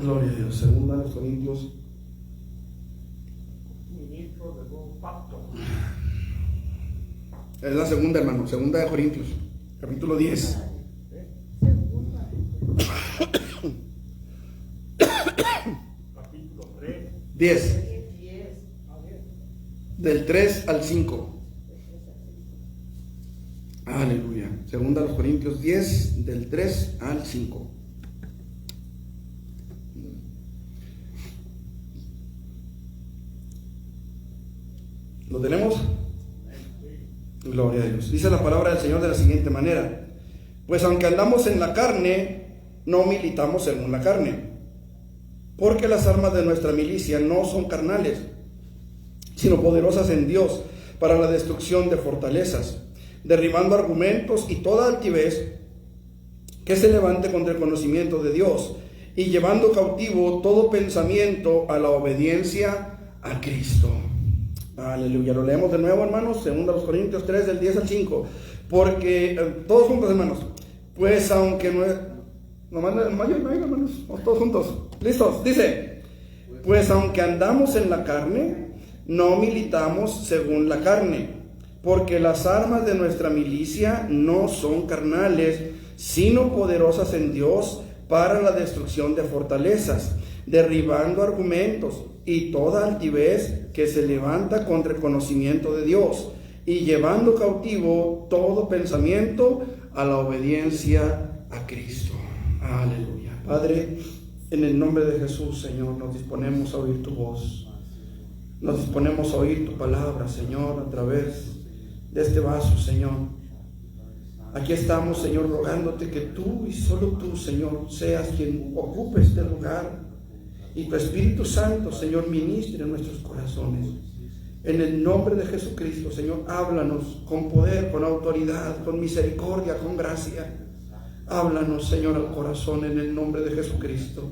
Gloria a Dios. Segunda de los Corintios. Ministro del nuevo pacto. Es la segunda, hermano. Segunda de Corintios, capítulo 10. Capítulo 3. 10. Del 3 al 5. Aleluya. Segunda de los Corintios 10, del 3 al 5. ¿Lo tenemos? Gloria a Dios. Dice la palabra del Señor de la siguiente manera: pues aunque andamos en la carne, no militamos según la carne, porque las armas de nuestra milicia no son carnales, sino poderosas en Dios para la destrucción de fortalezas, derribando argumentos y toda altivez que se levante contra el conocimiento de Dios, y llevando cautivo todo pensamiento a la obediencia a Cristo. Aleluya. Lo leemos de nuevo, hermanos. Segunda de los Corintios 3, del 10 al 5. Porque, todos juntos, hermanos. Pues aunque no es... Nomás no hay, hermanos. Todos juntos. ¿Listos? Dice: pues aunque andamos en la carne, no militamos según la carne, porque las armas de nuestra milicia no son carnales, sino poderosas en Dios para la destrucción de fortalezas, derribando argumentos y toda altivez que se levanta contra el conocimiento de Dios, y llevando cautivo todo pensamiento a la obediencia a Cristo. Aleluya. Padre, en el nombre de Jesús, Señor, nos disponemos a oír tu voz. Nos disponemos a oír tu palabra, Señor, a través de este vaso, Señor. Aquí estamos, Señor, rogándote que tú y solo tú, Señor, seas quien ocupe este lugar, y tu Espíritu Santo, Señor, ministre en nuestros corazones. En el nombre de Jesucristo, Señor, háblanos con poder, con autoridad, con misericordia, con gracia. Háblanos, Señor, al corazón en el nombre de Jesucristo.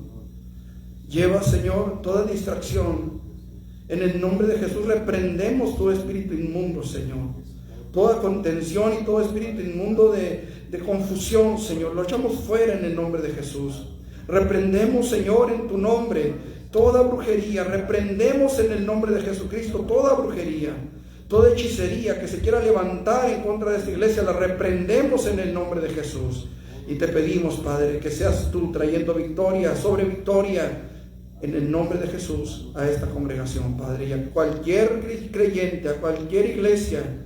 Lleva, Señor, toda distracción. En el nombre de Jesús reprendemos todo espíritu inmundo, Señor. Toda contención y todo espíritu inmundo de confusión, Señor, lo echamos fuera en el nombre de Jesús. Reprendemos, Señor, en tu nombre toda brujería. Reprendemos en el nombre de Jesucristo toda brujería, toda hechicería que se quiera levantar en contra de esta iglesia. La reprendemos en el nombre de Jesús. Y te pedimos, Padre, que seas tú trayendo victoria sobre victoria en el nombre de Jesús a esta congregación, Padre, y a cualquier creyente, a cualquier iglesia.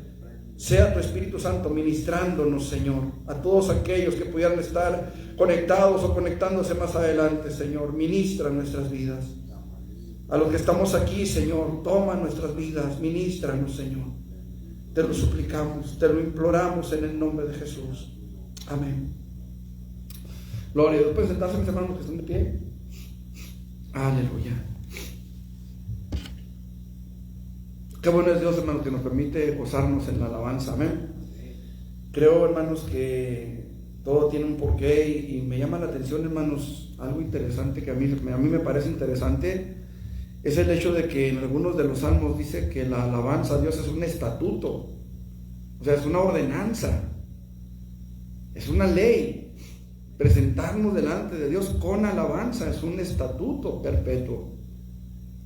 Sea tu Espíritu Santo ministrándonos, Señor, a todos aquellos que pudieran estar conectados o conectándose más adelante, Señor. Ministra nuestras vidas. A los que estamos aquí, Señor, toma nuestras vidas, ministranos, Señor. Te lo suplicamos, te lo imploramos en el nombre de Jesús. Amén. Gloria a Dios. ¿Pueden sentarse, mis hermanos, que están de pie? Aleluya. Qué bueno es Dios, hermanos, que nos permite gozarnos en la alabanza. Amén. Creo, hermanos, que todo tiene un porqué, y me llama la atención, hermanos, algo interesante que a mí me parece interesante, es el hecho de que en algunos de los salmos dice que la alabanza a Dios es un estatuto, o sea, es una ordenanza, es una ley. Presentarnos delante de Dios con alabanza es un estatuto perpetuo.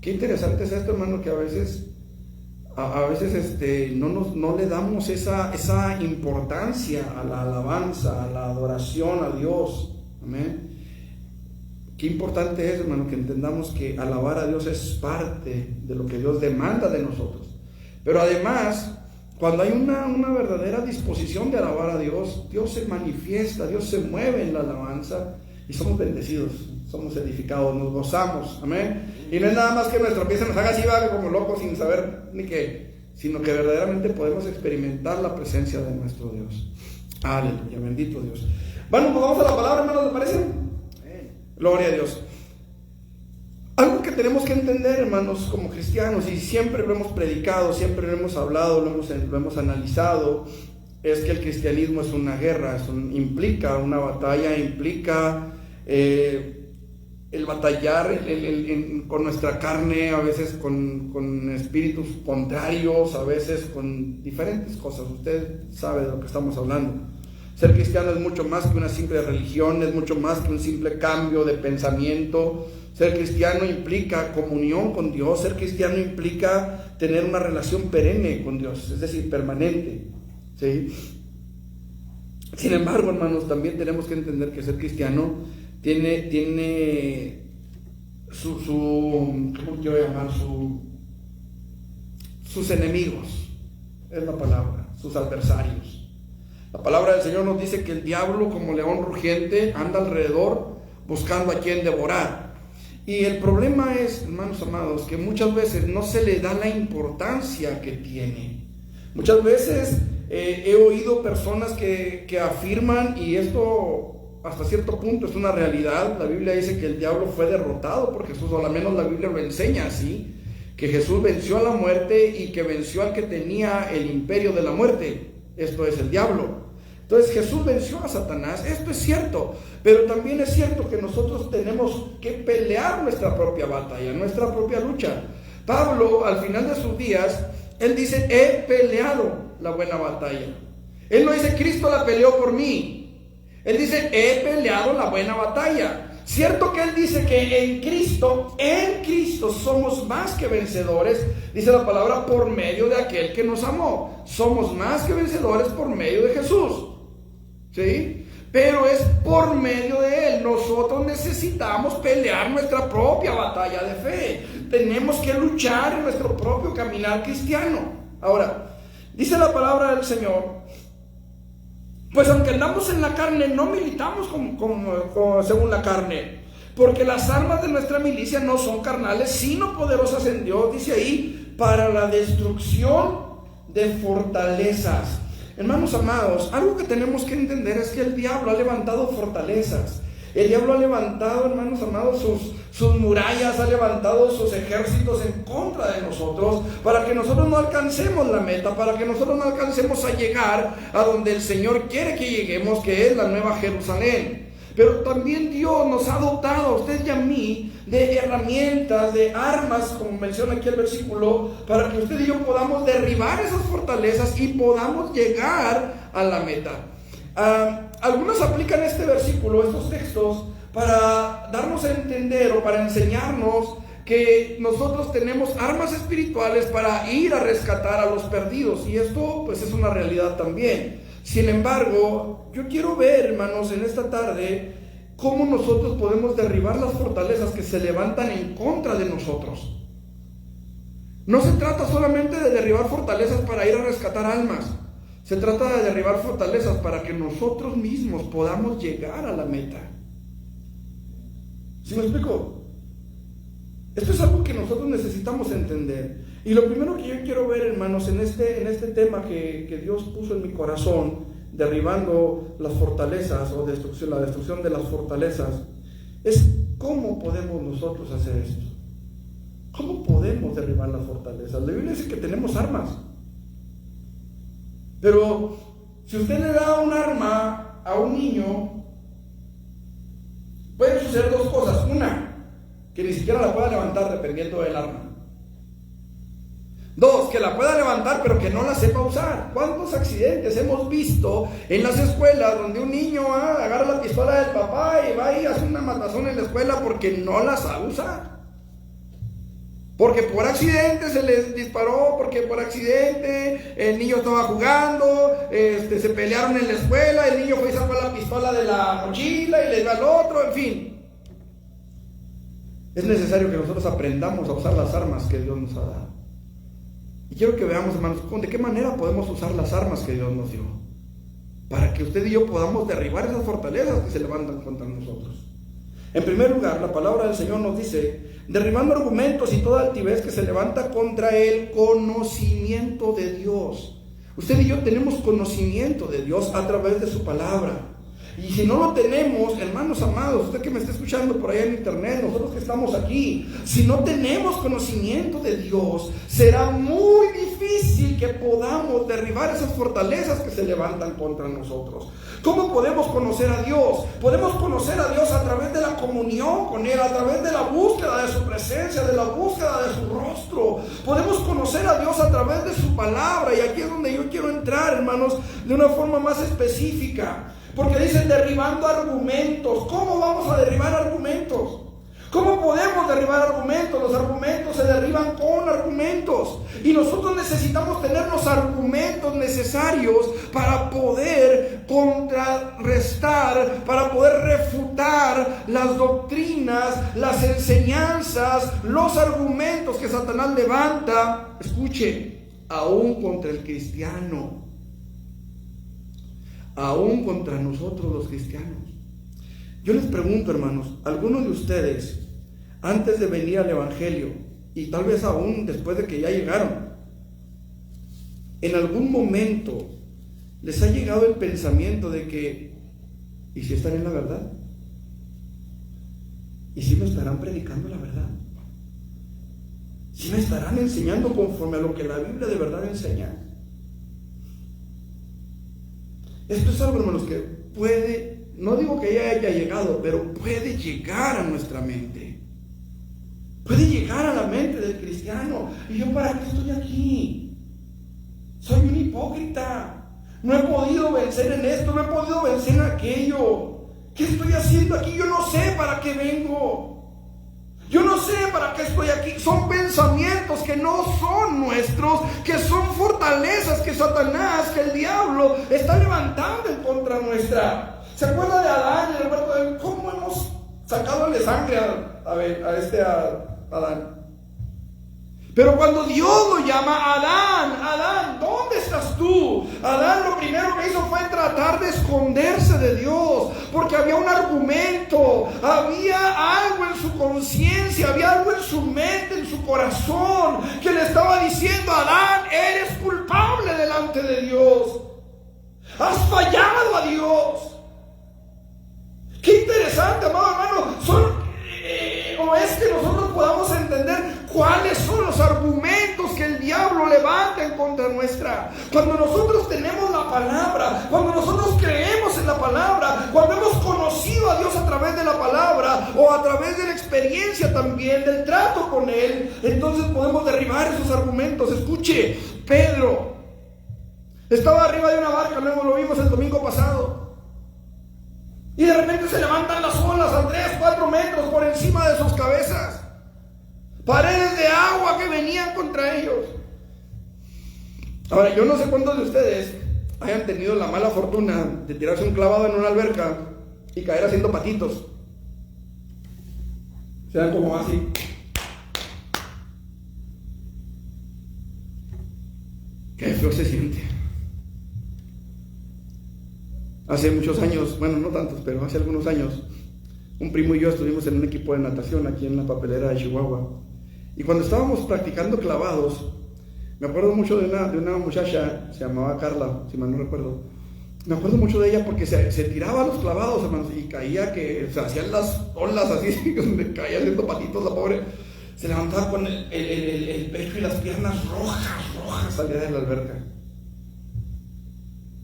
Qué interesante es esto, hermano, que a veces no le damos esa importancia a la alabanza, a la adoración a Dios. Amén. Qué importante es, hermano, que entendamos que alabar a Dios es parte de lo que Dios demanda de nosotros. Pero además, cuando hay una verdadera disposición de alabar a Dios, Dios se manifiesta, Dios se mueve en la alabanza, y somos bendecidos, somos edificados, nos gozamos. Amén. Y no es nada más que nuestro pie se nos haga así, va, como locos, sin saber ni qué, sino que verdaderamente podemos experimentar la presencia de nuestro Dios. Aleluya, bendito Dios. Bueno, pues vamos a la palabra, hermanos, ¿les parece? Gloria a Dios. Algo que tenemos que entender, hermanos, como cristianos, y siempre lo hemos predicado, siempre lo hemos hablado, lo hemos analizado, es que el cristianismo es una guerra, implica una batalla, implica el batallar con nuestra carne, a veces con espíritus contrarios, a veces con diferentes cosas. Usted sabe de lo que estamos hablando. Ser cristiano es mucho más que una simple religión, es mucho más que un simple cambio de pensamiento. Ser cristiano implica comunión con Dios, ser cristiano implica tener una relación perenne con Dios, es decir, permanente, ¿sí? Sin embargo, hermanos, también tenemos que entender que ser cristiano tiene ¿cómo quiero llamar? Sus enemigos, es la palabra, sus adversarios. La palabra del Señor nos dice que el diablo, como león rugiente, anda alrededor buscando a quien devorar. Y el problema es, hermanos amados, que muchas veces no se le da la importancia que tiene. Muchas veces he oído personas que afirman, y esto hasta cierto punto es una realidad. La Biblia dice que el diablo fue derrotado por Jesús, o al menos la Biblia lo enseña así, que Jesús venció a la muerte y que venció al que tenía el imperio de la muerte. Esto es el diablo. Entonces Jesús venció a Satanás, esto es cierto, pero también es cierto que nosotros tenemos que pelear nuestra propia batalla, nuestra propia lucha. Pablo, al final de sus días, él dice: he peleado la buena batalla. Él no dice Cristo la peleó por mí, él dice: he peleado la buena batalla. Cierto que él dice que en Cristo somos más que vencedores, dice la palabra, por medio de aquel que nos amó. Somos más que vencedores por medio de Jesús, ¿sí? Pero es por medio de él. Nosotros necesitamos pelear nuestra propia batalla de fe. Tenemos que luchar en nuestro propio caminar cristiano. Ahora, dice la palabra del Señor: pues aunque andamos en la carne, no militamos según la carne, porque las armas de nuestra milicia no son carnales, sino poderosas en Dios, dice ahí, para la destrucción de fortalezas. Hermanos amados, algo que tenemos que entender es que el diablo ha levantado fortalezas. El diablo ha levantado, hermanos amados, sus murallas, ha levantado sus ejércitos en contra de nosotros, para que nosotros no alcancemos la meta, para que nosotros no alcancemos a llegar a donde el Señor quiere que lleguemos, que es la nueva Jerusalén. Pero también Dios nos ha dotado a usted y a mí de herramientas, de armas, como menciona aquí el versículo, para que usted y yo podamos derribar esas fortalezas y podamos llegar a la meta. Algunos aplican este versículo, estos textos, para darnos a entender o para enseñarnos que nosotros tenemos armas espirituales para ir a rescatar a los perdidos, y esto pues es una realidad también. Sin embargo, yo quiero ver, hermanos, en esta tarde, cómo nosotros podemos derribar las fortalezas que se levantan en contra de nosotros. No se trata solamente de derribar fortalezas para ir a rescatar almas. Se trata de derribar fortalezas para que nosotros mismos podamos llegar a la meta. ¿Sí me explico? Esto es algo que nosotros necesitamos entender. Y lo primero que yo quiero ver, hermanos, en este tema que Dios puso en mi corazón, derribando las fortalezas o la destrucción de las fortalezas, es cómo podemos nosotros hacer esto. ¿Cómo podemos derribar las fortalezas? La Biblia dice que tenemos armas. Pero si usted le da un arma a un niño, pueden suceder dos cosas. Una, que ni siquiera la pueda levantar dependiendo del arma. Dos, que la pueda levantar pero que no la sepa usar. ¿Cuántos accidentes hemos visto en las escuelas donde un niño agarra la pistola del papá y va y hace una matazón en la escuela porque no la sabe usar? Porque por accidente se les disparó, porque por accidente el niño estaba jugando, se pelearon en la escuela, el niño fue y sacó la pistola de la mochila y le dio al otro, en fin. Es necesario que nosotros aprendamos a usar las armas que Dios nos ha dado. Y quiero que veamos, hermanos, de qué manera podemos usar las armas que Dios nos dio, para que usted y yo podamos derribar esas fortalezas que se levantan contra nosotros. En primer lugar, la palabra del Señor nos dice: derribando argumentos y toda altivez que se levanta contra el conocimiento de Dios. Usted y yo tenemos conocimiento de Dios a través de su palabra. Y si no lo tenemos, hermanos amados, usted que me está escuchando por allá en internet, nosotros que estamos aquí, si no tenemos conocimiento de Dios, será muy difícil que podamos derribar esas fortalezas que se levantan contra nosotros. ¿Cómo podemos conocer a Dios? Podemos conocer a Dios a través de la comunión comunión con Él, a través de la búsqueda de su presencia, de la búsqueda de su rostro. Podemos conocer a Dios a través de su palabra, y aquí es donde yo quiero entrar, hermanos, de una forma más específica. Porque dicen derribando argumentos. ¿Cómo vamos a derribar argumentos? ¿Cómo podemos derribar argumentos? Los argumentos se derriban con argumentos. Y nosotros necesitamos tener los argumentos necesarios para poder contrarrestar, para poder refutar las doctrinas, las enseñanzas, los argumentos que Satanás levanta. Escuche, aún contra el cristiano, aún contra nosotros los cristianos. Yo les pregunto, hermanos, ¿algunos de ustedes, antes de venir al Evangelio, y tal vez aún después de que ya llegaron, en algún momento les ha llegado el pensamiento de que, ¿y si están en la verdad? ¿Y si me estarán predicando la verdad? ¿Si me estarán enseñando conforme a lo que la Biblia de verdad enseña? Esto es algo, hermanos, que puede, no digo que ya haya llegado, pero puede llegar a nuestra mente. Puede llegar a la mente del cristiano. ¿Y yo para qué estoy aquí? Soy un hipócrita. No he podido vencer en esto, no he podido vencer en aquello. ¿Qué estoy haciendo aquí? Yo no sé para qué vengo. Yo no sé para qué estoy aquí. Son pensamientos que no son nuestros, que son fortalezas que Satanás, que el diablo está levantando en contra nuestra. ¿Se acuerda de Adán y el huerto de Edén? ¿Cómo hemos sacado de sangre a Adán? Pero cuando Dios lo llama, Adán, ¿dónde estás tú? Adán lo primero que hizo fue tratar de esconderse de Dios, porque había un argumento, había algo en su conciencia, había algo en su mente, en su corazón, que le estaba diciendo: Adán, eres culpable delante de Dios, has fallado a Dios. Qué interesante, amado hermano, o es que nosotros podamos entender cuáles son los argumentos que el diablo levanta en contra nuestra. Cuando nosotros tenemos la palabra, cuando nosotros creemos en la palabra, cuando hemos conocido a Dios a través de la palabra o a través de la experiencia también, del trato con Él, entonces podemos derribar esos argumentos. Escuche, Pedro estaba arriba de una barca, luego lo vimos el domingo pasado. Y de repente se levantan las olas a 3, 4 metros por encima de sus cabezas. Paredes de agua que venían contra ellos. Ahora, yo no sé cuántos de ustedes hayan tenido la mala fortuna de tirarse un clavado en una alberca y caer haciendo patitos. Sean como así. Qué feo se siente. Hace muchos años, bueno, no tantos, pero hace algunos años, un primo y yo estuvimos en un equipo de natación aquí en la papelera de Chihuahua. Y cuando estábamos practicando clavados, me acuerdo mucho de una muchacha, se llamaba Carla, si mal no recuerdo. Me acuerdo mucho de ella porque se tiraba a los clavados, hermanos, y caía, que se hacían las olas así, donde caía haciendo patitos la pobre. Se levantaba con el pecho y las piernas rojas, salía de la alberca.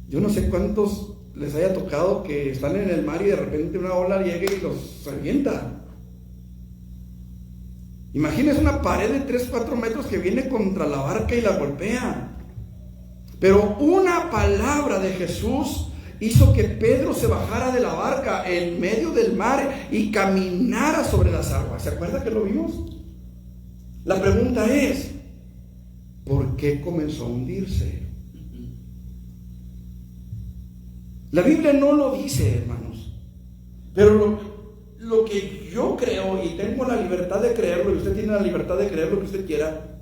Yo no sé cuántos les haya tocado que están en el mar y de repente una ola llega y los revienta. Imagínense una pared de 3, 4 metros que viene contra la barca y la golpea. Pero una palabra de Jesús hizo que Pedro se bajara de la barca en medio del mar y caminara sobre las aguas. ¿Se acuerda que lo vimos? La pregunta es, ¿por qué comenzó a hundirse? La Biblia no lo dice, hermanos, pero lo que yo creo, y tengo la libertad de creerlo, y usted tiene la libertad de creer lo que usted quiera,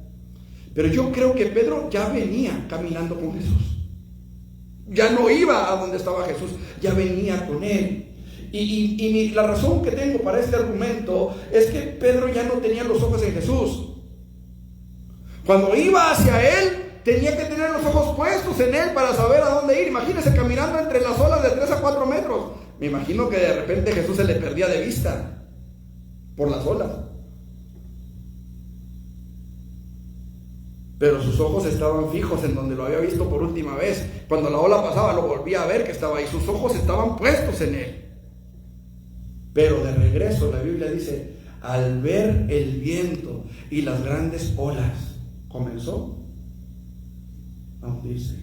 pero yo creo que Pedro ya venía caminando con Jesús. Ya no iba a donde estaba Jesús, ya venía con él. Y la razón que tengo para este argumento es que Pedro ya no tenía los ojos en Jesús. Cuando iba hacia él, tenía que tener los ojos puestos en él para saber a dónde ir. Imagínense caminando entre las olas de 3 a 4 metros. Me imagino que de repente Jesús se le perdía de vista por las olas. Pero sus ojos estaban fijos en donde lo había visto por última vez. Cuando la ola pasaba, lo volvía a ver que estaba ahí. Sus ojos estaban puestos en él. Pero de regreso la Biblia dice, al ver el viento y las grandes olas, comenzó a hundirse.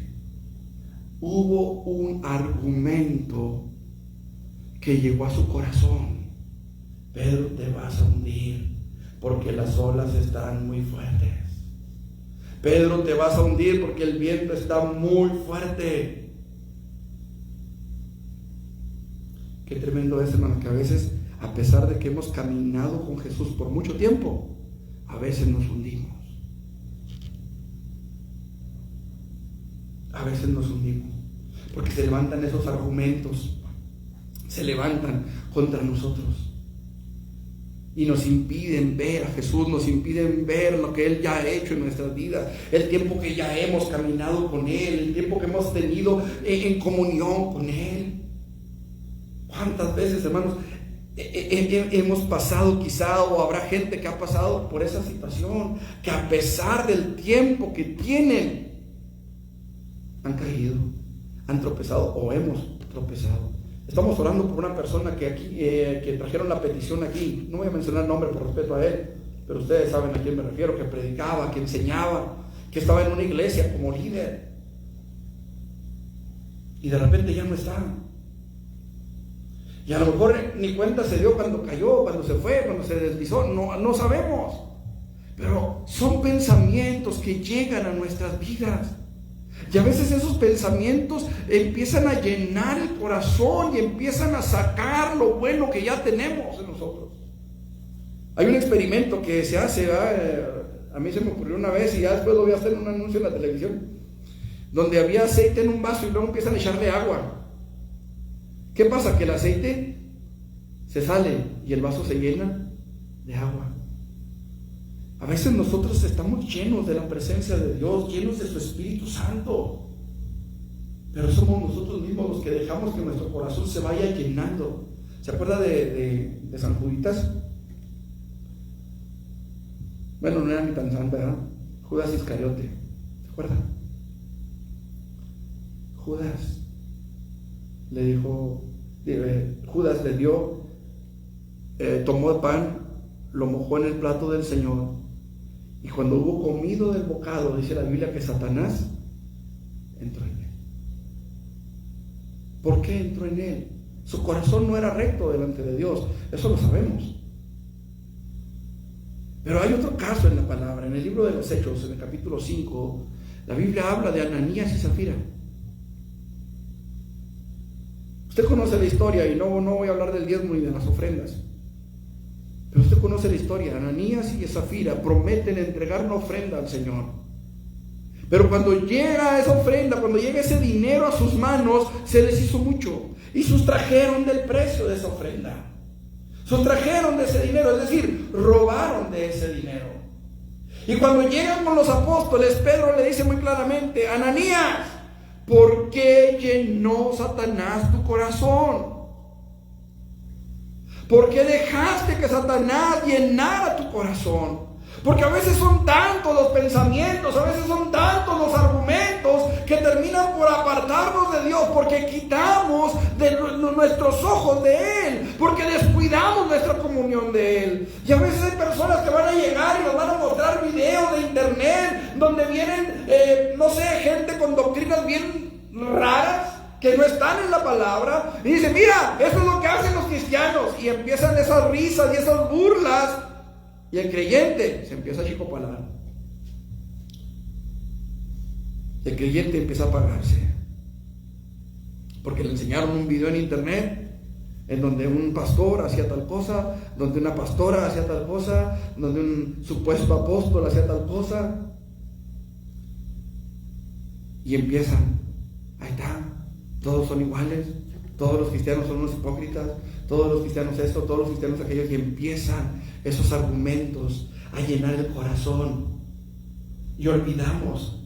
Hubo un argumento que llegó a su corazón: Pedro, te vas a hundir porque las olas están muy fuertes. Pedro, te vas a hundir porque el viento está muy fuerte. Qué tremendo es, hermano, que a veces, a pesar de que hemos caminado con Jesús por mucho tiempo, a veces nos hundimos. A veces nos hundimos porque se levantan esos argumentos, se levantan contra nosotros y nos impiden ver a Jesús, nos impiden ver lo que Él ya ha hecho en nuestras vidas, el tiempo que ya hemos caminado con Él, el tiempo que hemos tenido en comunión con Él. ¿Cuántas veces, hermanos, hemos pasado quizá, o habrá gente que ha pasado por esa situación, que a pesar del tiempo que tienen, han caído, han tropezado o hemos tropezado? Estamos orando por una persona que aquí, que trajeron la petición aquí. No voy a mencionar el nombre por respeto a él, pero ustedes saben a quién me refiero, que predicaba, que enseñaba, que estaba en una iglesia como líder. Y de repente ya no está. Y a lo mejor ni cuenta se dio cuando cayó, cuando se fue, cuando se deslizó, no sabemos. Pero son pensamientos que llegan a nuestras vidas. Y a veces esos pensamientos empiezan a llenar el corazón y empiezan a sacar lo bueno que ya tenemos en nosotros. Hay un experimento que se hace, a mí se me ocurrió una vez y ya después lo voy a hacer en un anuncio en la televisión, donde había aceite en un vaso y luego empiezan a echarle agua. ¿Qué pasa? Que el aceite se sale y el vaso se llena de agua. A veces nosotros estamos llenos de la presencia de Dios, llenos de su Espíritu Santo, pero somos nosotros mismos los que dejamos que nuestro corazón se vaya llenando. ¿Se acuerda de San Juditas? Bueno, no era ni tan santa, ¿verdad? Judas Iscariote, ¿se acuerda? Judas le dijo, Judas le dio, tomó el pan, lo mojó en el plato del Señor, y cuando hubo comido del bocado, dice la Biblia que Satanás entró en él. ¿Por qué entró en él? Su corazón no era recto delante de Dios, eso lo sabemos. Pero hay otro caso en la palabra, en el libro de los Hechos, en el capítulo 5, la Biblia habla de Ananías y Zafira. Usted conoce la historia y no voy a hablar del diezmo ni de las ofrendas. Pero usted conoce la historia. Ananías y Zafira prometen entregar una ofrenda al Señor. Pero cuando llega esa ofrenda, cuando llega ese dinero a sus manos, se les hizo mucho. Y sustrajeron del precio de esa ofrenda. Sustrajeron de ese dinero, es decir, robaron de ese dinero. Y cuando llegan con los apóstoles, Pedro le dice muy claramente: Ananías, ¿por qué llenó Satanás tu corazón? ¿Por qué dejaste que Satanás llenara tu corazón? Porque a veces son tantos los pensamientos, a veces son tantos los argumentos que terminan por apartarnos de Dios, porque quitamos de nuestros ojos de Él, porque descuidamos nuestra comunión de Él. Y a veces hay personas que van a llegar y nos van a mostrar videos de internet donde vienen, gente con doctrinas bien raras, que no están en la palabra, y dicen: mira, eso es lo que hacen los cristianos, y empiezan esas risas y esas burlas, y el creyente se empieza a chicopalar, el creyente empieza a apagarse, porque le enseñaron un video en internet en donde un pastor hacía tal cosa, donde una pastora hacía tal cosa, donde un supuesto apóstol hacía tal cosa, y empiezan: ahí está, todos son iguales, todos los cristianos son unos hipócritas, todos los cristianos esto, todos los cristianos aquello, y empiezan esos argumentos a llenar el corazón, y olvidamos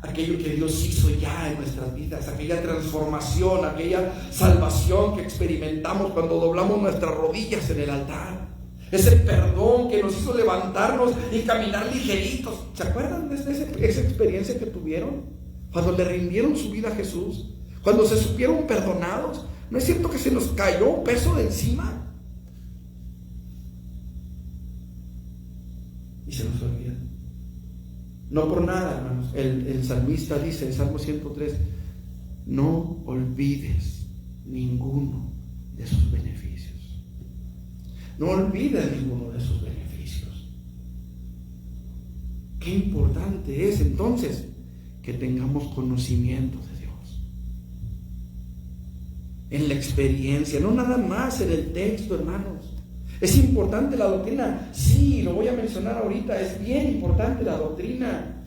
aquello que Dios hizo ya en nuestras vidas, aquella transformación, aquella salvación que experimentamos cuando doblamos nuestras rodillas en el altar, ese perdón que nos hizo levantarnos y caminar ligeritos. ¿Se acuerdan de esa experiencia que tuvieron cuando le rindieron su vida a Jesús? Cuando se supieron perdonados. ¿No es cierto que se nos cayó un peso de encima? No por nada, hermanos. El salmista dice en Salmo 103, no olvides ninguno de sus beneficios. No olvides ninguno de sus beneficios. Qué importante es entonces que tengamos conocimiento de Dios. En la experiencia, no nada más en el texto, hermanos. ¿Es importante la doctrina? Sí, lo voy a mencionar ahorita, es bien importante la doctrina.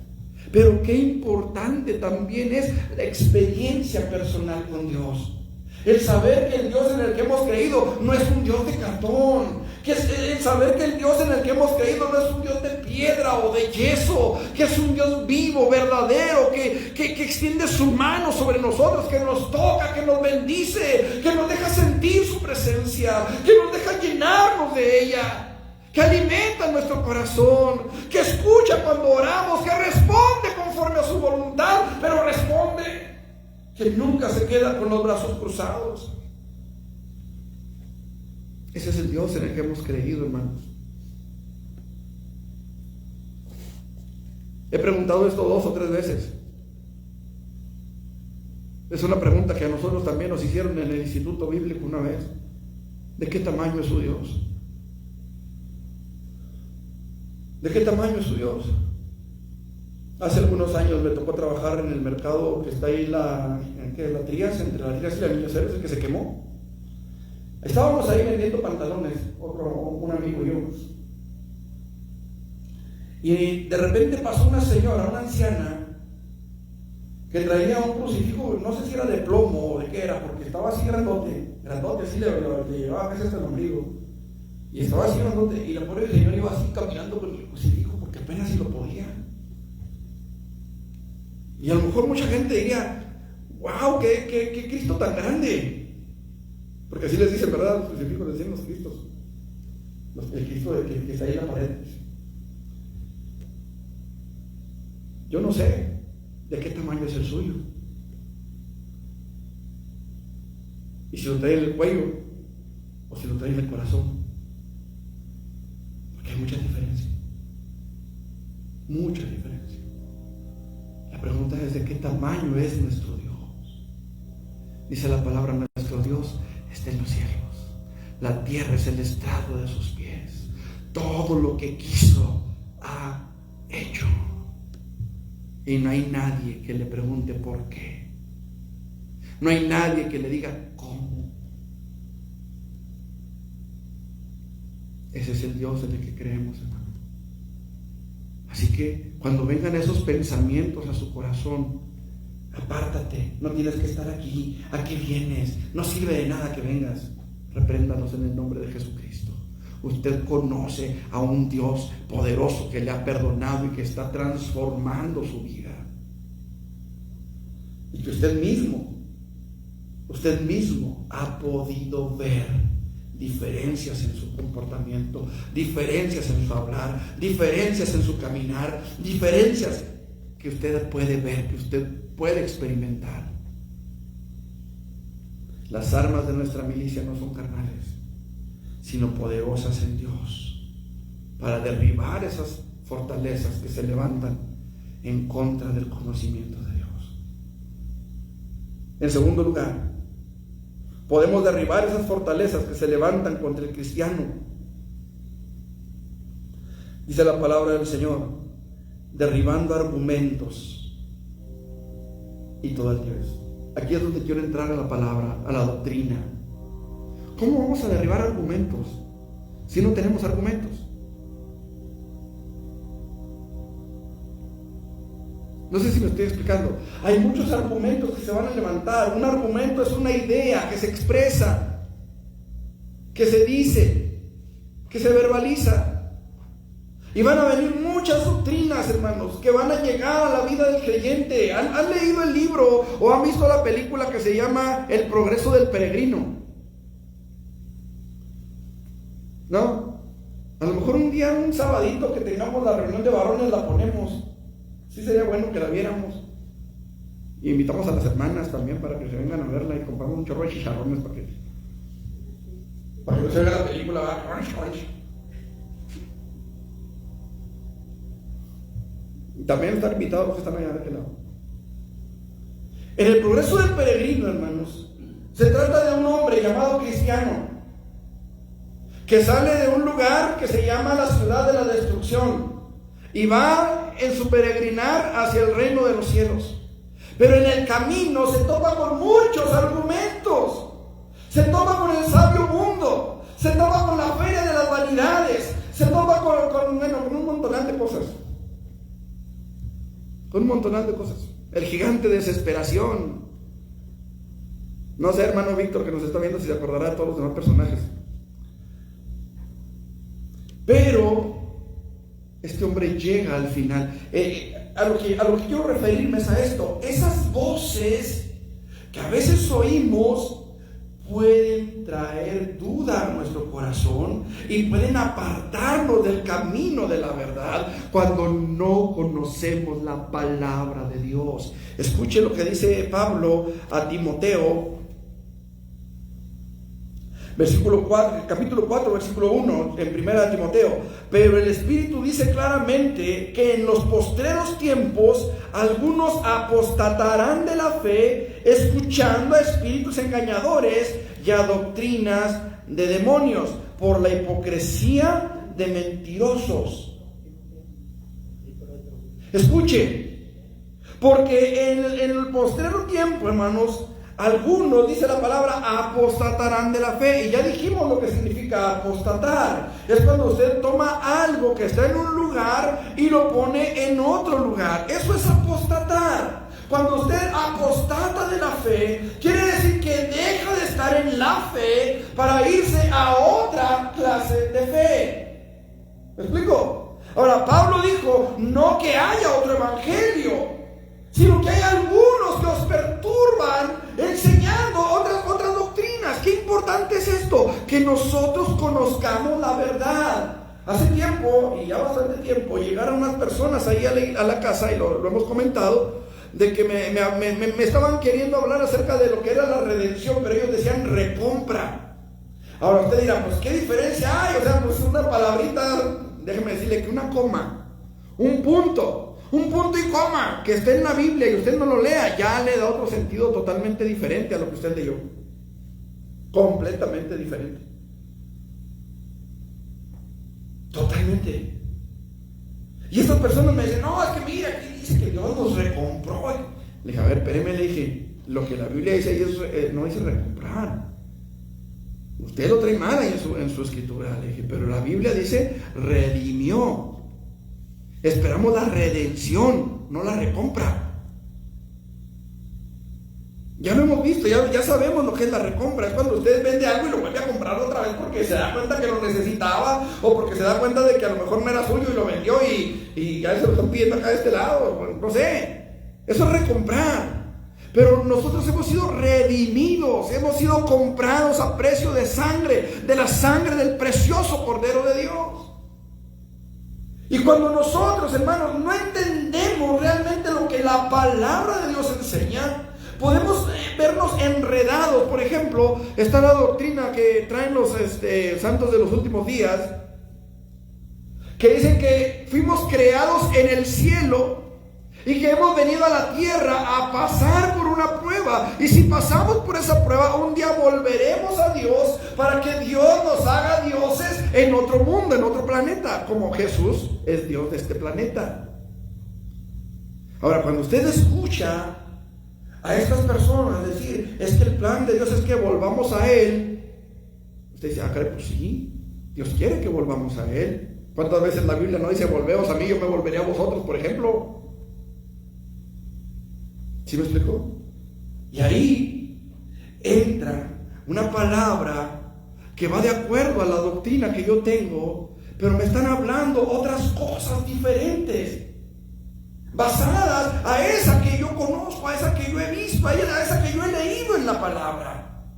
Pero qué importante también es la experiencia personal con Dios. El saber que el Dios en el que hemos creído no es un Dios de cartón. El saber que el Dios en el que hemos creído no es un Dios de piedra o de yeso. Que es un Dios vivo, verdadero, que extiende su mano sobre nosotros, que nos toca, que nos bendice, que nos deja sentir su presencia, que nos deja llenarnos de ella, que alimenta nuestro corazón, que escucha cuando oramos, que responde conforme a su voluntad, pero responde, que nunca se queda con los brazos cruzados. Ese es el Dios en el que hemos creído, hermanos. He preguntado esto 2 o 3 veces. Es una pregunta que a nosotros también nos hicieron en el Instituto Bíblico una vez. ¿De qué tamaño es su Dios? ¿De qué tamaño es su Dios? Hace algunos años me tocó trabajar en el mercado que está ahí en la Trías, entre la Trías y la Niño Ceres, el que se quemó. Estábamos ahí vendiendo pantalones, un amigo y yo. Y de repente pasó una señora, una anciana, que traía un crucifijo, no sé si era de plomo o de qué era, porque estaba así grandote, así le llevaba casi hasta el ombligo. Y estaba así grandote, y la pobre señora iba así caminando con el crucifijo, porque apenas si lo podía. Y a lo mejor mucha gente diría, wow, qué Cristo tan grande. Porque así les dicen, ¿verdad? Los crucifijos les dicen los Cristos. El Cristo que está ahí en la pared. Yo no sé de qué tamaño es el suyo. Y si lo trae en el cuello o si lo trae en el corazón. Porque hay mucha diferencia. Mucha diferencia. La pregunta es de qué tamaño es nuestro Dios. Dice la palabra, nuestro Dios está en los cielos. La tierra es el estrado de sus pies. Todo lo que quiso ha hecho. Y no hay nadie que le pregunte por qué. No hay nadie que le diga cómo. Ese es el Dios en el que creemos, hermano. Así que cuando vengan esos pensamientos a su corazón, apártate, no tienes que estar aquí. ¿A qué vienes? No sirve de nada que vengas. Repréndanos en el nombre de Jesucristo. Usted conoce a un Dios poderoso que le ha perdonado y que está transformando su vida. Y que usted mismo ha podido ver diferencias en su comportamiento, diferencias en su hablar, diferencias en su caminar, diferencias que usted puede ver, que usted puede experimentar. Las armas de nuestra milicia no son carnales, sino poderosas en Dios, para derribar esas fortalezas que se levantan en contra del conocimiento de Dios. En segundo lugar, podemos derribar esas fortalezas que se levantan contra el cristiano. Dice la palabra del Señor, derribando argumentos y todavía. Aquí es donde quiero entrar a la palabra, a la doctrina. ¿Cómo vamos a derribar argumentos si no tenemos argumentos? No sé si me estoy explicando. Hay muchos argumentos que se van a levantar. Un argumento es una idea que se expresa, que se dice, que se verbaliza. Y van a venir muchas doctrinas, hermanos, que van a llegar a la vida del creyente. ¿Han leído el libro o han visto la película que se llama El progreso del peregrino? ¿No? A lo mejor un día, un sabadito que tengamos la reunión de varones, la ponemos. Sí sería bueno que la viéramos. Y invitamos a las hermanas también para que se vengan a verla y compramos un chorro de chicharrones para que se vea la película. También están invitados los que están allá de aquel lado. En el progreso del peregrino, hermanos, se trata de un hombre llamado cristiano que sale de un lugar que se llama la ciudad de la destrucción y va en su peregrinar hacia el reino de los cielos. Pero en el camino se topa con muchos argumentos, se topa con el sabio mundo, se topa con la feria de las vanidades, se topa con un montonal de cosas. Con un montonal de cosas. El gigante de desesperación. No sé, hermano Víctor, que nos está viendo, si se acordará de todos los demás personajes. Pero este hombre llega al final. A lo que quiero referirme es a esto. Esas voces que a veces oímos pueden traer duda a nuestro corazón y pueden apartarnos del camino de la verdad cuando no conocemos la palabra de Dios. Escuche lo que dice Pablo a Timoteo, capítulo 4, versículo 1, en 1 Timoteo. Pero el Espíritu dice claramente que en los postreros tiempos algunos apostatarán de la fe, escuchando a espíritus engañadores y a doctrinas de demonios, por la hipocresía de mentirosos. Escuche, porque en el postrero tiempo, hermanos, algunos, dice la palabra, apostatarán de la fe. Y ya dijimos lo que significa apostatar. Es cuando usted toma algo que está en un lugar y lo pone en otro lugar. Eso es apostatar. Cuando usted apostata de la fe, quiere decir que deja de estar en la fe para irse a otra clase de fe. ¿Me explico? Ahora, Pablo dijo, no que haya otro evangelio, sino que hay algunos que os perturban enseñando otras doctrinas. Qué importante es esto, que nosotros conozcamos la verdad. Hace tiempo, y ya bastante tiempo, llegaron unas personas ahí a la casa, y lo hemos comentado, de que me estaban queriendo hablar acerca de lo que era la redención, pero ellos decían recompra. Ahora usted dirá, pues qué diferencia hay, o sea, pues una palabrita, déjeme decirle que una coma, un punto y coma que esté en la Biblia y usted no lo lea, ya le da otro sentido totalmente diferente a lo que usted leyó. Completamente diferente. Totalmente. Y estas personas me dicen, no, es que mira, aquí dice que Dios nos recompró. Le dije, a ver, espéreme, le dije, lo que la Biblia dice ahí no dice recomprar. Usted lo trae mal ahí en su escritura, le dije, pero la Biblia dice redimió. Esperamos la redención, no la recompra. Ya lo hemos visto, ya sabemos lo que es la recompra. Es cuando usted vende algo y lo vuelve a comprar otra vez porque se da cuenta que lo necesitaba, o porque se da cuenta de que a lo mejor no era suyo y lo vendió y ya se lo están pidiendo acá de este lado. No sé, eso es recomprar. Pero nosotros hemos sido redimidos, hemos sido comprados a precio de sangre, de la sangre del precioso Cordero de Dios. Y cuando nosotros, hermanos, no entendemos realmente lo que la palabra de Dios enseña, podemos vernos enredados. Por ejemplo, está la doctrina que traen los santos de los últimos días, que dicen que fuimos creados en el cielo y que hemos venido a la tierra a pasar por una prueba. Y si pasamos por esa prueba, un día volveremos a Dios para que Dios nos haga dioses en otro mundo, en otro planeta, como Jesús es Dios de este planeta. Ahora, cuando usted escucha a estas personas decir, es que el plan de Dios es que volvamos a Él, usted dice, caray, pues sí, Dios quiere que volvamos a Él. ¿Cuántas veces la Biblia no dice, volveos a mí, yo me volveré a vosotros, por ejemplo? ¿Sí me explicó? Y ahí entra una palabra que va de acuerdo a la doctrina que yo tengo, pero me están hablando otras cosas diferentes, basadas a esa que yo conozco, a esa que yo he visto, a esa que yo he leído en la palabra.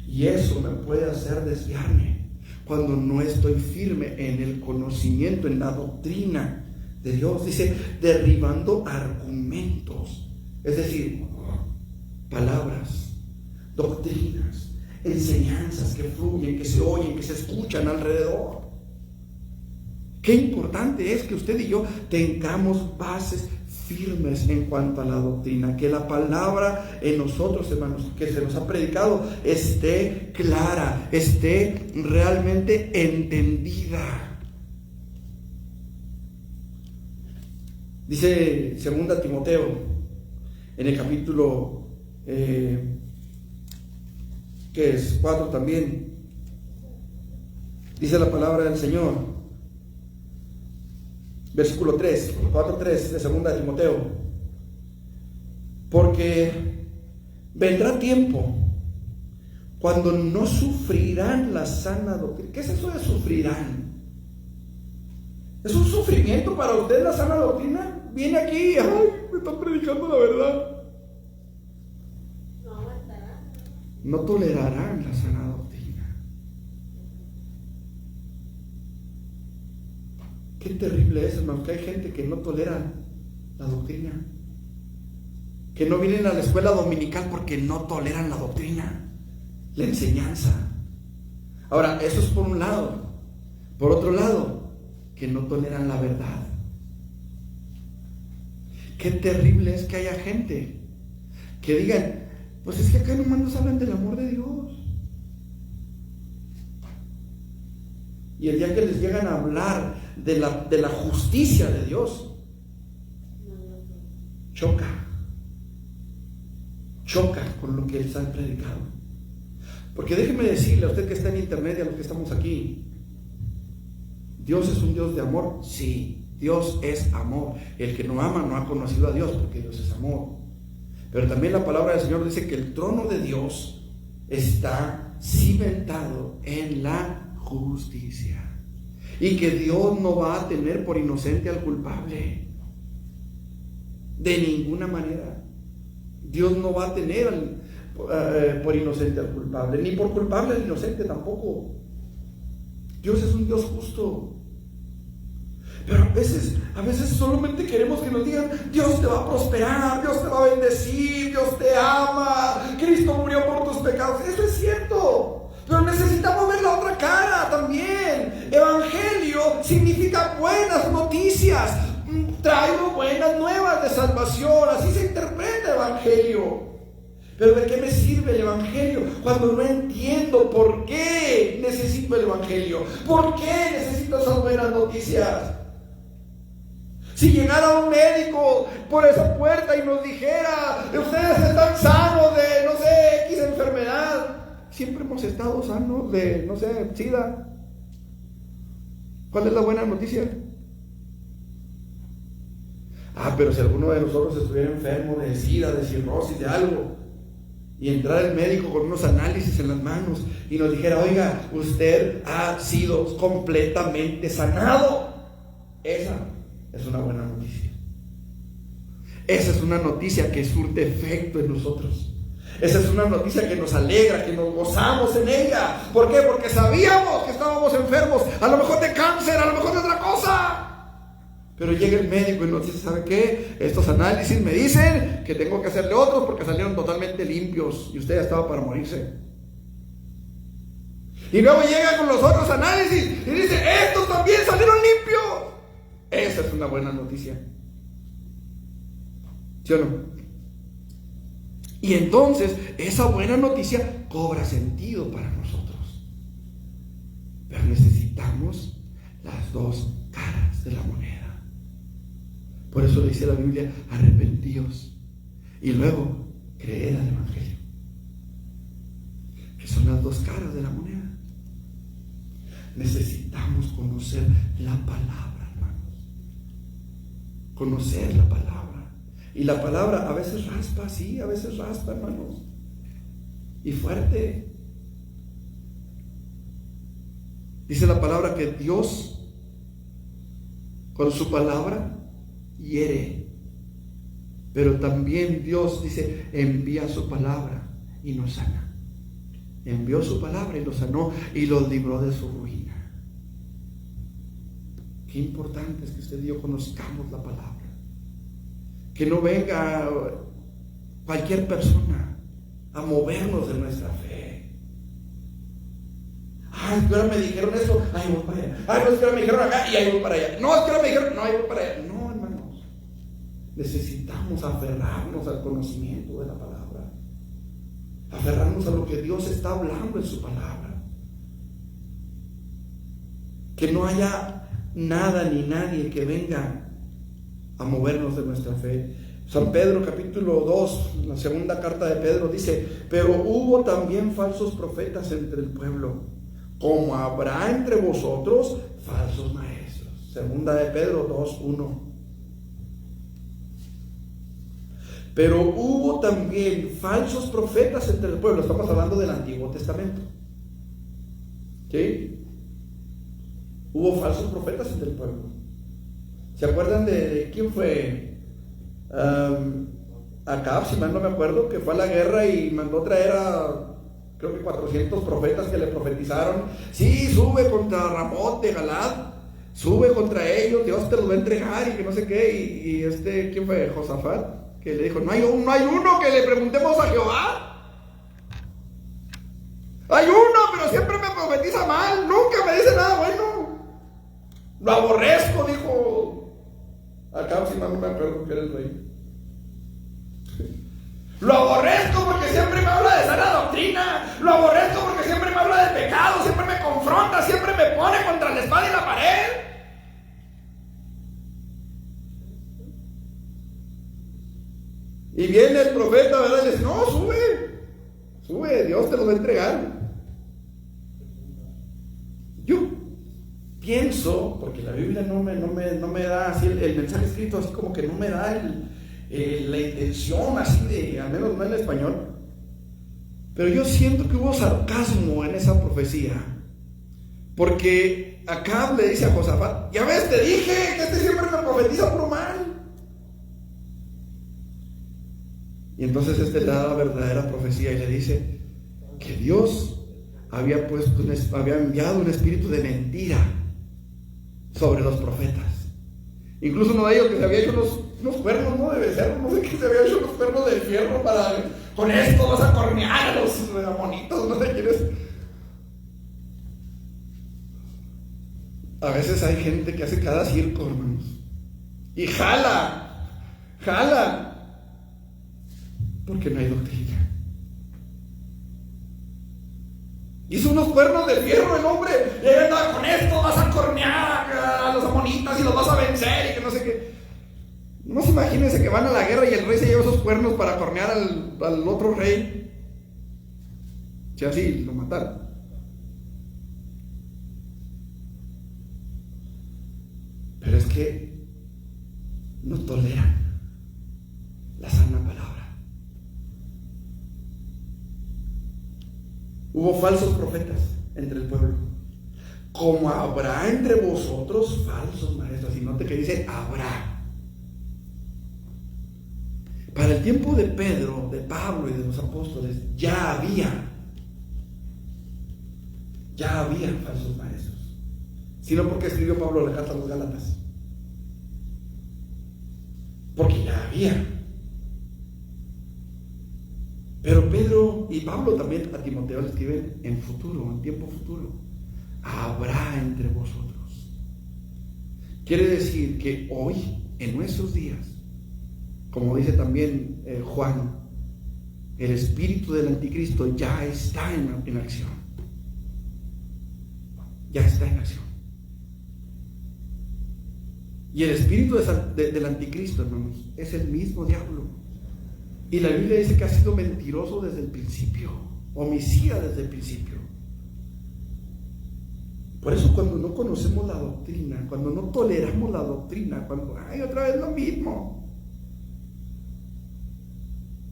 Y eso me puede hacer desviarme cuando no estoy firme en el conocimiento, en la doctrina de Dios. Dice, derribando argumentos, es decir, palabras, doctrinas, enseñanzas que fluyen, que se oyen, que se escuchan alrededor, Qué importante es que usted y yo tengamos bases firmes en cuanto a la doctrina, que la palabra en nosotros, hermanos, que se nos ha predicado, esté clara, esté realmente entendida. Dice 2 Timoteo, en el capítulo, que es 4 también, dice la palabra del Señor. Versículo 3, 4:3 de 2 Timoteo. Porque vendrá tiempo cuando no sufrirán la sana doctrina. ¿Qué es eso de sufrirán? ¿Es un sufrimiento para usted la sana doctrina? Viene aquí, ay, me están predicando la verdad. No tolerarán la sana doctrina. Qué terrible es, hermano, que hay gente que no tolera la doctrina, que no vienen a la escuela dominical porque no toleran la doctrina, la enseñanza. Ahora, eso es por un lado. Por otro lado, que no toleran la verdad. Qué terrible es que haya gente que digan, pues es que acá nomás nos hablan del amor de Dios. Y el día que les llegan a hablar de la justicia de Dios, choca con lo que les han predicado. Porque déjeme decirle a usted que está en internet y a los que estamos aquí, ¿Dios es un Dios de amor? Sí, Dios es amor. El que no ama no ha conocido a Dios, porque Dios es amor. Pero también la palabra del Señor dice que el trono de Dios está cimentado en la justicia, y que Dios no va a tener por inocente al culpable, de ninguna manera. Dios no va a tener por inocente al culpable, ni por culpable al inocente tampoco. Dios es un Dios justo. Pero a veces solamente queremos que nos digan, Dios te va a prosperar, Dios te va a bendecir, Dios te ama, Cristo murió por tus pecados. Eso es cierto. Pero necesitamos ver la otra cara también. Evangelio significa buenas noticias. Traigo buenas nuevas de salvación. Así se interpreta evangelio. Pero ¿de qué me sirve el evangelio cuando no entiendo por qué necesito el evangelio? ¿Por qué necesito esas buenas noticias? Si llegara un médico por esa puerta y nos dijera, ustedes están sanos de, no sé, X enfermedad. Siempre hemos estado sanos de, no sé, SIDA. ¿Cuál es la buena noticia? Pero si alguno de nosotros estuviera enfermo de SIDA, de cirrosis, de algo, y entrara el médico con unos análisis en las manos y nos dijera, oiga, usted ha sido completamente sanado. Esa es una buena noticia. Esa es una noticia que surte efecto en nosotros. Esa es una noticia que nos alegra, que nos gozamos en ella. ¿Por qué? Porque sabíamos que estábamos enfermos, a lo mejor de cáncer, a lo mejor de otra cosa. Pero llega el médico y nos dice, ¿sabe qué? Estos análisis me dicen que tengo que hacerle otros porque salieron totalmente limpios y usted ya estaba para morirse. Y luego llega con los otros análisis y dice, estos también salieron limpios. Esa es una buena noticia. ¿Sí o no? Y entonces esa buena noticia cobra sentido para nosotros. Pero necesitamos las dos caras de la moneda. Por eso dice la Biblia, arrepentíos y luego creed al Evangelio, que son las dos caras de la moneda. Necesitamos conocer la palabra, hermanos. Conocer la palabra. Y la palabra a veces raspa, sí, a veces raspa, hermanos. Y fuerte. Dice la palabra que Dios, con su palabra, hiere. Pero también Dios dice, envía su palabra y nos sana. Envió su palabra y los sanó y los libró de su ruina. Qué importante es que usted y yo conozcamos la palabra. Que no venga cualquier persona a movernos de nuestra fe. Ay, es que ahora me dijeron esto, ay, voy para allá. Ay, no, es que ahora me dijeron acá y ahí voy para allá. No, es que ahora me dijeron, no, ahí voy para allá. No, hermanos. Necesitamos aferrarnos al conocimiento de la palabra. Aferrarnos a lo que Dios está hablando en su palabra. Que no haya nada ni nadie que venga a movernos de nuestra fe. San Pedro capítulo 2, la segunda carta de Pedro dice: pero hubo también falsos profetas entre el pueblo, como habrá entre vosotros falsos maestros. Segunda de Pedro 2:1. Pero hubo también falsos profetas entre el pueblo. Estamos hablando del Antiguo Testamento. ¿Sí? Hubo falsos profetas entre el pueblo. ¿Se acuerdan de quién fue? Acab, si mal no me acuerdo, que fue a la guerra y mandó traer a, creo que 400 profetas que le profetizaron. Sí, sube contra Ramot de Galad, sube contra ellos, Dios te los va a entregar y que no sé qué. Y ¿quién fue? Josafat, que le dijo: no hay uno que le preguntemos a Jehová. Hay uno, pero siempre me profetiza mal, nunca me dice nada bueno. Lo aborrezco, dijo Acab, si mal no me acuerdo que era el rey. Lo aborrezco porque siempre me habla de sana doctrina. Lo aborrezco porque siempre me habla de pecado, siempre me confronta, siempre me pone contra la espada y la pared. Y viene el profeta, ¿verdad? Y le dice: no, sube, Dios te lo va a entregar. Yo pienso, porque la Biblia no me da así el mensaje escrito, así como que no me da la intención así de, al menos no en español, pero yo siento que hubo sarcasmo en esa profecía, porque Acab le dice a Josafat: ya ves, te dije que siempre me profetiza puro mal. Y entonces le da la verdadera profecía y le dice que Dios había enviado un espíritu de mentira sobre los profetas. Incluso uno de ellos que se había hecho unos cuernos, ¿no?, de becerro, no sé qué, se había hecho unos cuernos de fierro para, con esto vas a cornear a los amonitos, no sé quiénes. A veces hay gente que hace cada circo, hermanos, y jala, porque no hay doctrina. Hizo unos cuernos de fierro el hombre, y él andaba con esto, vas a cornear a los amonitas y los vas a vencer y que no sé qué. No se imagínense que van a la guerra y el rey se lleva esos cuernos para cornear al otro rey. Si así lo mataron. Pero es que no toleran la sana palabra. Hubo falsos profetas entre el pueblo, como habrá entre vosotros falsos maestros. Y note que dice habrá. Para el tiempo de Pedro, de Pablo y de los apóstoles, ya había falsos maestros. Sino porque escribió Pablo la carta a los Gálatas, porque ya había. Pero Pedro y Pablo también a Timoteo le escriben en futuro, en tiempo futuro: habrá entre vosotros. Quiere decir que hoy, en nuestros días, como dice también Juan, el espíritu del anticristo ya está en acción. Ya está en acción. Y el espíritu del anticristo, hermanos, es el mismo diablo. Y la Biblia dice que ha sido mentiroso desde el principio, homicida desde el principio. Por eso cuando no conocemos la doctrina, cuando no toleramos la doctrina, cuando hay otra vez lo mismo,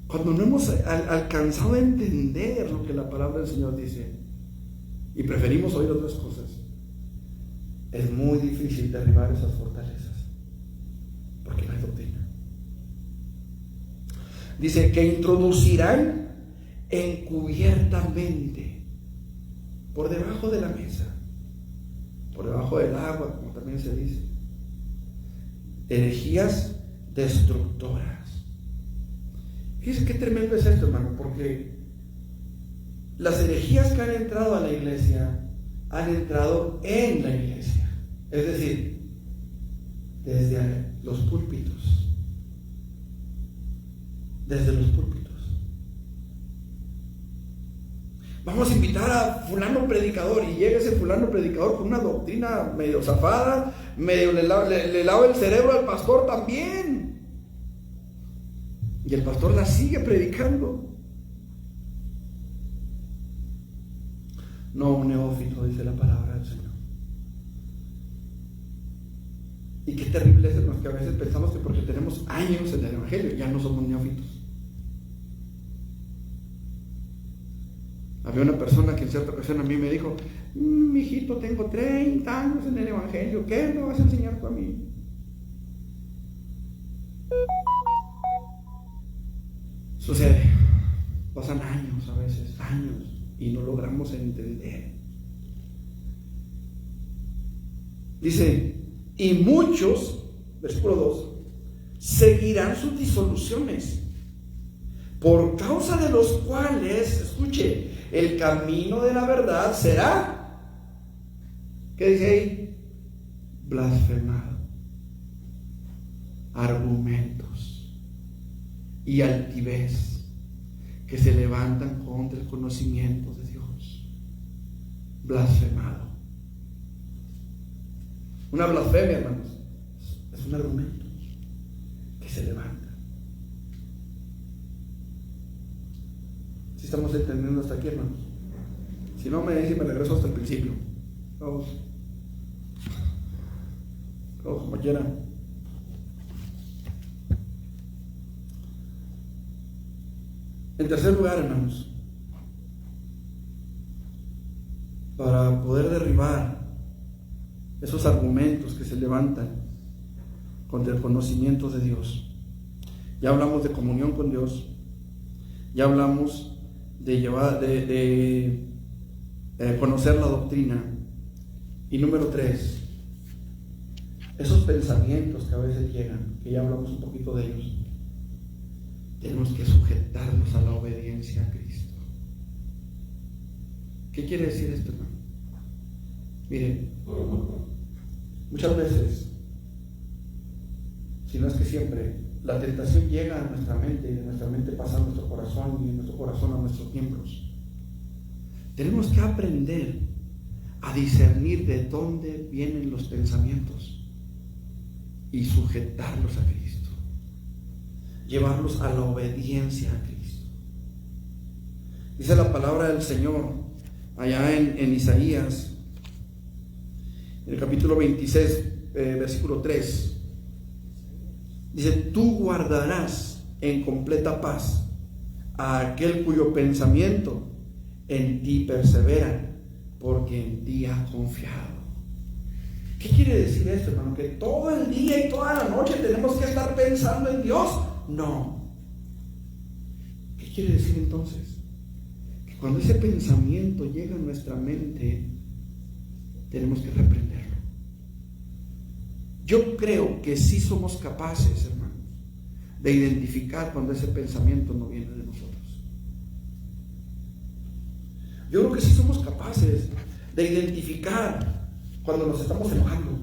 cuando no hemos alcanzado a entender lo que la palabra del Señor dice y preferimos oír otras cosas, es muy difícil derribar esas fortalezas, porque no hay doctrina. Dice que introducirán encubiertamente, por debajo de la mesa, por debajo del agua, como también se dice, herejías destructoras. Fíjense qué tremendo es esto, hermano, porque las herejías que han entrado a la iglesia han entrado en la iglesia. Es decir, desde los púlpitos. Desde los púlpitos. Vamos a invitar a fulano predicador y llega ese fulano predicador con una doctrina medio zafada, medio le lava el cerebro al pastor también. Y el pastor la sigue predicando. No un neófito, dice la palabra del Señor. Y qué terrible es que a veces pensamos que porque tenemos años en el Evangelio ya no somos neófitos. Había una persona que en cierta ocasión a mí me dijo: mijito, tengo 30 años en el Evangelio, ¿qué me vas a enseñar tú a mí? Sucede, pasan años a veces, años, y no logramos entender. Dice, y muchos, versículo 2, seguirán sus disoluciones, por causa de los cuales, escuche, el camino de la verdad será, ¿qué dice ahí? Blasfemado. Argumentos y altivez que se levantan contra el conocimiento de Dios. Blasfemado. Una blasfemia, hermanos, es un argumento que se levanta. Si estamos entendiendo hasta aquí, hermanos. Si no, me dice y me regreso hasta el principio. Vamos. Vamos como quieran. En tercer lugar, hermanos, para poder derribar esos argumentos que se levantan contra el conocimiento de Dios, ya hablamos de comunión con Dios, ya hablamos de conocer la doctrina, y número 3, esos pensamientos que a veces llegan, que ya hablamos un poquito de ellos, tenemos que sujetarnos a la obediencia a Cristo. ¿Qué quiere decir esto, hermano? Miren, muchas veces, si no es que siempre, la tentación llega a nuestra mente y de nuestra mente pasa a nuestro corazón y de nuestro corazón a nuestros miembros. Tenemos que aprender a discernir de dónde vienen los pensamientos y sujetarlos a Cristo, llevarlos a la obediencia a Cristo. Dice la palabra del Señor allá en Isaías, en el capítulo 26, versículo 3. Dice, tú guardarás en completa paz a aquel cuyo pensamiento en ti persevera, porque en ti ha confiado. ¿Qué quiere decir esto, hermano? ¿Que todo el día y toda la noche tenemos que estar pensando en Dios? No. ¿Qué quiere decir entonces? Que cuando ese pensamiento llega a nuestra mente, tenemos que reprenderlo. Yo creo que sí somos capaces, hermanos, de identificar cuando ese pensamiento no viene de nosotros. Yo creo que sí somos capaces de identificar cuando nos estamos enojando.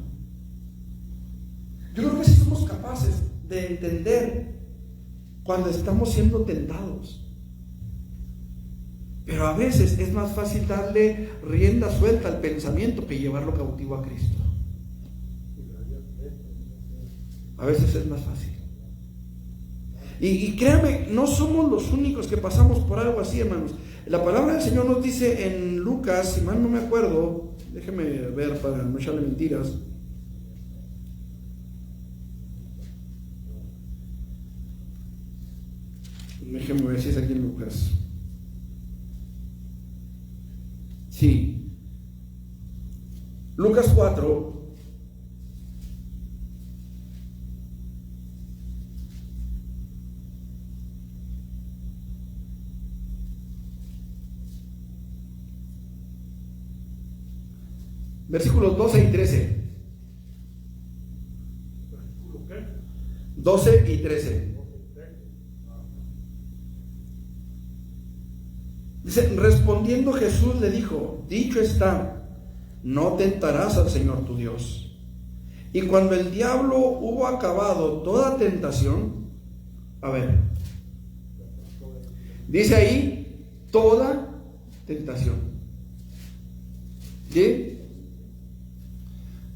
Yo creo que sí somos capaces de entender cuando estamos siendo tentados. Pero a veces es más fácil darle rienda suelta al pensamiento que llevarlo cautivo a Cristo. A veces es más fácil. Y créanme, no somos los únicos que pasamos por algo así, hermanos. La palabra del Señor nos dice en Lucas, si mal no me acuerdo, déjeme ver para no echarle mentiras. Déjeme ver si es aquí en Lucas. Sí. Lucas 4. Versículos 12 y 13. ¿Versículo qué? 12 y 13. Dice, respondiendo Jesús le dijo, dicho está, no tentarás al Señor tu Dios. Y cuando el diablo hubo acabado toda tentación, a ver, dice ahí, toda tentación. ¿Sí?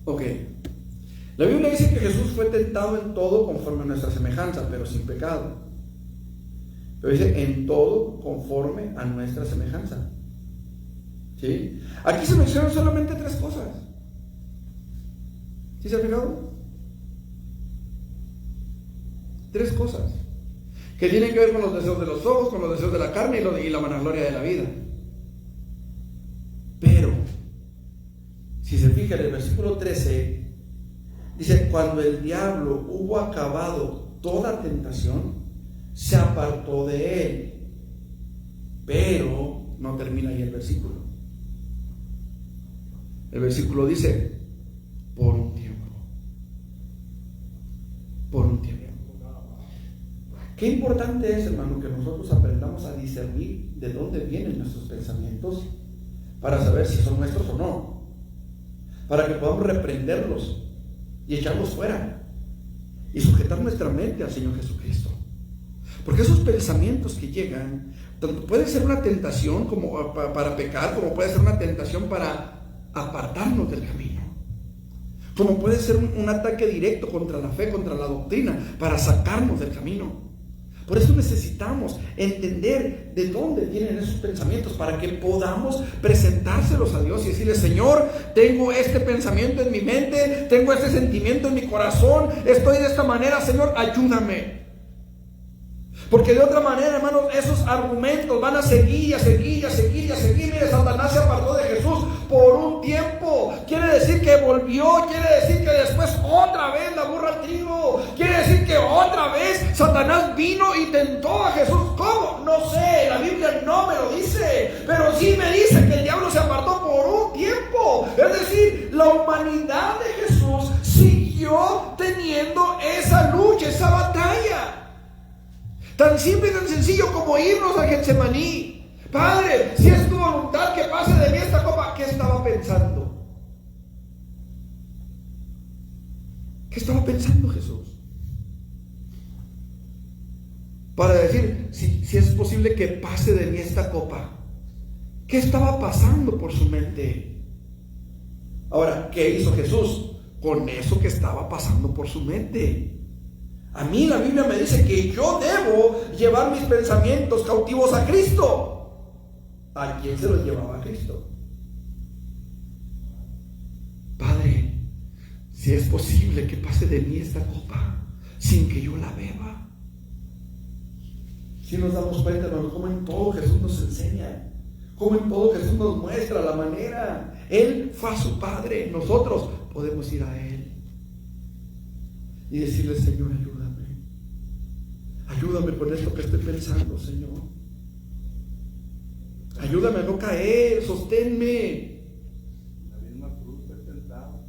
Ok. La Biblia dice que Jesús fue tentado en todo conforme a nuestra semejanza, pero sin pecado. Pero dice, en todo conforme a nuestra semejanza. ¿Sí? Aquí se mencionan solamente 3 cosas. ¿Sí se ha fijado? 3 cosas que tienen que ver con los deseos de los ojos, con los deseos de la carne y la vanagloria de la vida. Pero, si se fija en el versículo 13, dice, cuando el diablo hubo acabado toda tentación, se apartó de él. Pero no termina ahí el versículo. El versículo dice, por un tiempo. Por un tiempo. Qué importante es, hermano, que nosotros aprendamos a discernir de dónde vienen nuestros pensamientos para saber si son nuestros o no. Para que podamos reprenderlos y echarlos fuera y sujetar nuestra mente al Señor Jesucristo. Porque esos pensamientos que llegan, tanto puede ser una tentación como para pecar, como puede ser una tentación para apartarnos del camino, como puede ser un ataque directo contra la fe, contra la doctrina, para sacarnos del camino. Por eso necesitamos entender de dónde vienen esos pensamientos, para que podamos presentárselos a Dios y decirle, Señor, tengo este pensamiento en mi mente, tengo este sentimiento en mi corazón, estoy de esta manera, Señor, ayúdame. Porque de otra manera, hermanos, esos argumentos van a seguir y a seguir y a seguir y a seguir. Mire, Satanás se apartó de Jesús por un tiempo. Quiere decir que volvió, quiere decir que después otra vez la burra al trigo. Quiere decir que otra vez Satanás vino y tentó a Jesús. ¿Cómo? No sé, la Biblia no me lo dice, pero sí me dice que el diablo se apartó por un tiempo. Es decir, la humanidad de Jesús siguió teniendo esa lucha, esa batalla. Tan simple y tan sencillo como irnos a Getsemaní. Padre, si es tu voluntad que pase de mí esta copa. ¿Qué estaba pensando? ¿Qué estaba pensando Jesús? Para decir, si es posible que pase de mí esta copa. ¿Qué estaba pasando por su mente? Ahora, ¿qué hizo Jesús con eso que estaba pasando por su mente? A mí la Biblia me dice que yo debo llevar mis pensamientos cautivos a Cristo. ¿A quién se los llevaba a Cristo? Padre, si es posible que pase de mí esta copa sin que yo la beba. Si nos damos cuenta, hermanos, cómo en todo Jesús nos enseña, cómo en todo Jesús nos muestra la manera. Él fue a su Padre, nosotros podemos ir a Él y decirle, Señor, ayúdame. Ayúdame con esto que estoy pensando, Señor. Ayúdame a no caer, sosténme. La misma cruz fue tentado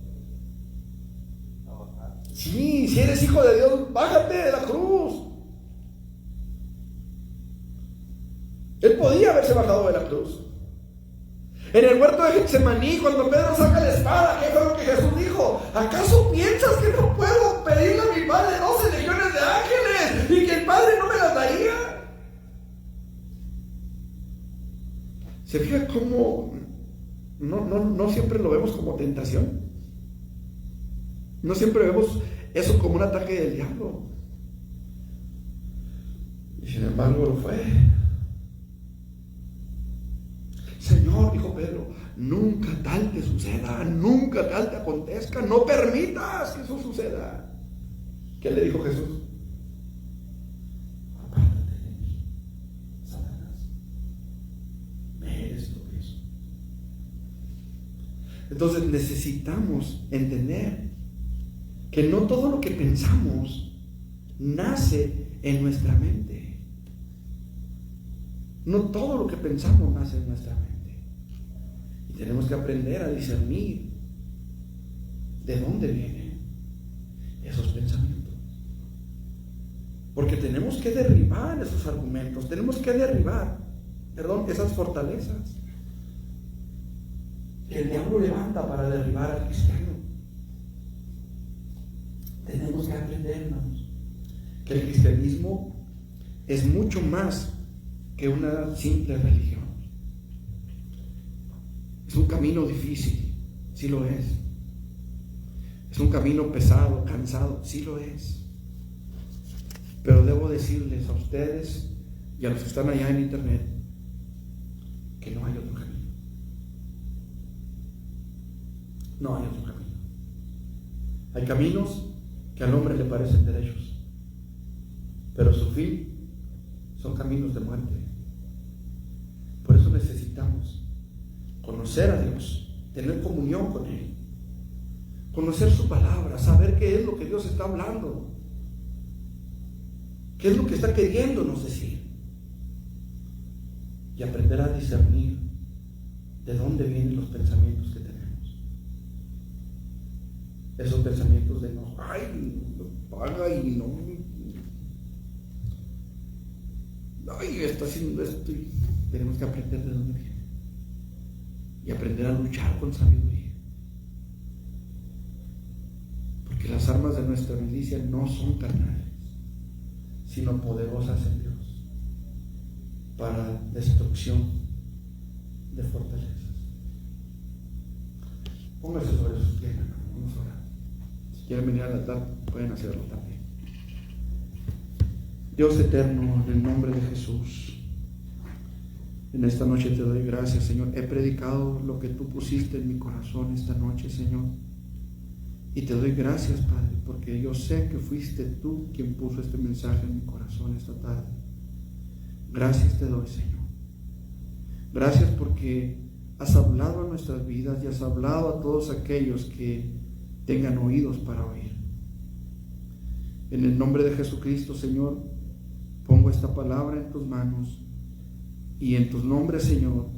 a bajar. Sí, si eres hijo de Dios, bájate de la cruz. Él podía haberse bajado de la cruz. En el huerto de Getsemaní, cuando Pedro saca la espada, ¿qué fue lo que Jesús dijo? ¿Acaso piensas que no puedo pedirle a mi Padre 12 legiones de ángeles y que el Padre no me las daría? ¿Se fija cómo no siempre lo vemos como tentación? No siempre vemos eso como un ataque del diablo. Y sin embargo lo fue. Señor, dijo Pedro, nunca tal te suceda, nunca tal te acontezca, no permitas que eso suceda. ¿Qué le dijo Jesús? Apártate de mí, Satanás, me eres tropiezo. Entonces necesitamos entender que no todo lo que pensamos nace en nuestra mente. No todo lo que pensamos nace en nuestra mente. Y tenemos que aprender a discernir de dónde vienen esos pensamientos. Porque tenemos que derribar esos argumentos, tenemos que derribar, esas fortalezas. que el diablo levanta para derribar al cristiano. Tenemos que aprender, hermanos, que el cristianismo es mucho más que una simple religión. Es un camino difícil, sí lo es. Es un camino pesado, cansado, sí lo es. Pero debo decirles a ustedes y a los que están allá en internet que no hay otro camino. No hay otro camino. Hay caminos que al hombre le parecen derechos, pero su fin son caminos de muerte. Por eso necesitamos conocer a Dios, tener comunión con Él, conocer su palabra, saber qué es lo que Dios está hablando, qué es lo que está queriéndonos decir, y aprender a discernir de dónde vienen los pensamientos que tenemos. Esos pensamientos de no, ay, paga y no, ay, está haciendo esto, y tenemos que aprender de dónde viene y aprender a luchar con sabiduría, porque las armas de nuestra milicia no son carnales, sino poderosas en Dios para destrucción de fortalezas. Póngase sobre sus pies, hermano. Vamos a orar. Si quieren venir al altar, pueden hacerlo también. Dios eterno, en el nombre de Jesús, en esta noche te doy gracias, Señor. He predicado lo que tú pusiste en mi corazón esta noche, Señor. Y te doy gracias, Padre, porque yo sé que fuiste tú quien puso este mensaje en mi corazón esta tarde. Gracias te doy, Señor. Gracias porque has hablado a nuestras vidas y has hablado a todos aquellos que tengan oídos para oír. En el nombre de Jesucristo, Señor, pongo esta palabra en tus manos y en tus nombres, Señor,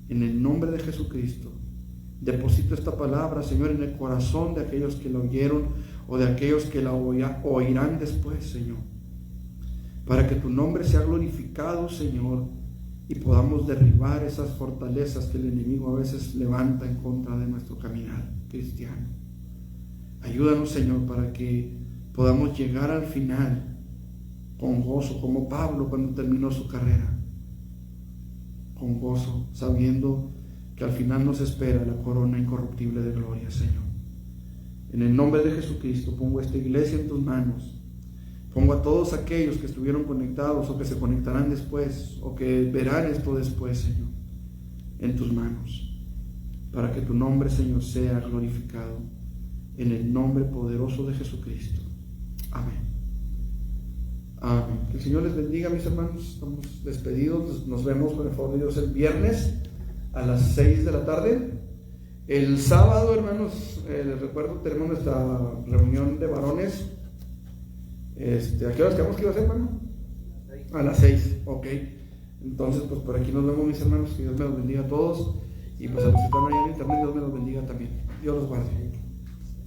en el nombre de Jesucristo, deposito esta palabra, Señor, en el corazón de aquellos que la oyeron o de aquellos que la oirán después, Señor, para que tu nombre sea glorificado, Señor, y podamos derribar esas fortalezas que el enemigo a veces levanta en contra de nuestro caminar cristiano. Ayúdanos, Señor, para que podamos llegar al final con gozo, como Pablo cuando terminó su carrera, con gozo, sabiendo que al final nos espera la corona incorruptible de gloria, Señor. En el nombre de Jesucristo pongo esta iglesia en tus manos. Pongo a todos aquellos que estuvieron conectados o que se conectarán después o que verán esto después, Señor, en tus manos, para que tu nombre, Señor, sea glorificado, en el nombre poderoso de Jesucristo. Amén. Amén. Que el Señor les bendiga, mis hermanos. Estamos despedidos. Nos vemos con el favor de Dios el viernes a las 6 de la tarde. El sábado, hermanos, les recuerdo, tenemos nuestra reunión de varones. ¿A qué horas quedamos que iba a ser, hermano? A las 6, ok. Entonces, pues por aquí nos vemos, mis hermanos. Que Dios me los bendiga a todos. Y pues a los que están allá en internet, Dios me los bendiga también. Dios los guarde.